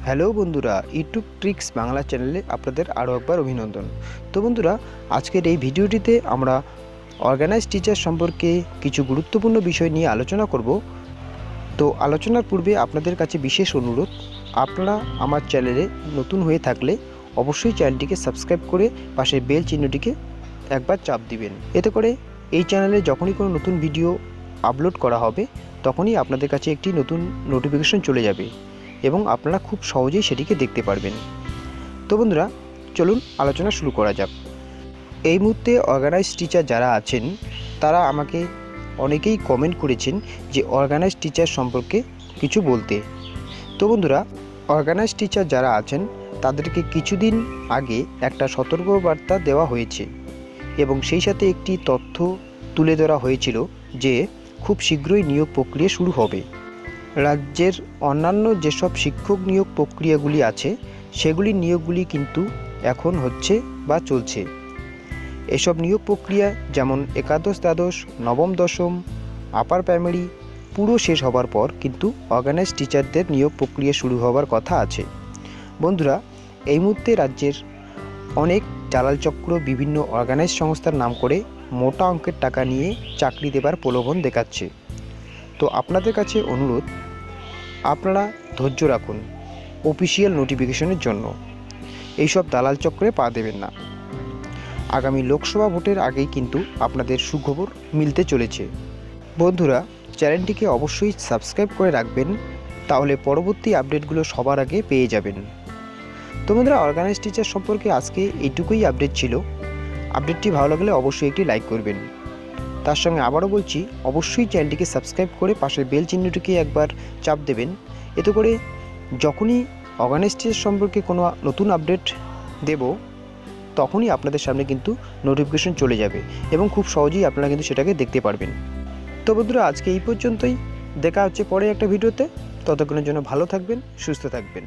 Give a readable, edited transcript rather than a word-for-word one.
Hello বন্ধুরা, YouTube tricks Bangla চ্যানেলে আপনাদের আরও একবার অভিনন্দন। তো বন্ধুরা, আজকের এই ভিডিওটিতে আমরা অর্গানাইজ টিচার সম্পর্কে কিছু গুরুত্বপূর্ণ বিষয় নিয়ে আলোচনা করব। তো আলোচনার পূর্বে আপনাদের কাছে বিশেষ অনুরোধ, আপনারা আমার চ্যানেলে নতুন হয়ে থাকলে অবশ্যই চ্যানেলটিকে সাবস্ক্রাইব করে পাশের বেল চিহ্নটিকে একবার চাপ দিবেন। এতে করে এই চ্যানেলে যখনই কোনো নতুন ভিডিও আপলোড করা হবে তখনই আপনাদের কাছে একটি নতুন নোটিফিকেশন চলে যাবে এবং আপনারা খুব সহজেই সেটিকে দেখতে পারবেন। তো বন্ধুরা, চলুন আলোচনা শুরু করা যাক। এই মুহূর্তে অর্গানাইজ টিচার যারা আছেন তারা আমাকে অনেকেই কমেন্ট করেছেন যে অর্গানাইজ টিচার সম্পর্কে কিছু বলতে। তো বন্ধুরা, অর্গানাইজ টিচার যারা আছেন তাদেরকে কিছুদিন আগে একটা সতর্কবার্তা দেওয়া হয়েছে এবং সেই সাথে একটি তথ্য তুলে ধরা হয়েছিল যে খুব শীঘ্রই নিয়োগ প্রক্রিয়া শুরু হবে। রাজ্যের অন্যান্য যেসব শিক্ষক নিয়োগ প্রক্রিয়াগুলি আছে সেগুলির নিয়োগগুলি কিন্তু এখন হচ্ছে বা চলছে। এসব নিয়োগ প্রক্রিয়া যেমন একাদশ, দ্বাদশ, নবম, দশম, আপার প্রাইমারি পুরো শেষ হবার পর কিন্তু অর্গানাইজ টিচারদের নিয়োগ প্রক্রিয়া শুরু হওয়ার কথা আছে। বন্ধুরা, এই মুহূর্তে রাজ্যের অনেক দালাল চক্র বিভিন্ন অর্গানাইজ সংস্থার নাম করে মোটা অঙ্কের টাকা নিয়ে চাকরি দেবার প্রলোভন দেখাচ্ছে। তো আপনাদের কাছে অনুরোধ, আপনারা ধৈর্য রাখুন অফিসিয়াল নোটিফিকেশনের জন্য। এইসব দালাল চক্রে পা দেবেন না। আগামী লোকসভা ভোটের আগেই কিন্তু আপনাদের সুখবর মিলতে চলেছে। বন্ধুরা, চ্যানেলটিকে অবশ্যই সাবস্ক্রাইব করে রাখবেন, তাহলে পরবর্তী আপডেটগুলো সবার আগে পেয়ে যাবেন। তো বন্ধুরা, অর্গানাইজ টিচার সম্পর্কে আজকে এইটুকুই আপডেট ছিল। আপডেটটি ভালো লাগলে অবশ্যই একটি লাইক করবেন। তার সঙ্গে আবারও বলছি, অবশ্যই চ্যানেলটিকে সাবস্ক্রাইব করে পাশের বেল চিহ্নটিকে একবার চাপ দেবেন। এতে করে যখনই অর্গানাইজ টিচার সম্পর্কে কোনো নতুন আপডেট দেব তখনই আপনাদের সামনে কিন্তু নোটিফিকেশন চলে যাবে এবং খুব সহজেই আপনারা কিন্তু সেটাকে দেখতে পারবেন। তো বন্ধুরা, আজকে এই পর্যন্তই। দেখা হচ্ছে পরে একটা ভিডিওতে। ততক্ষণের জন্য ভালো থাকবেন, সুস্থ থাকবেন।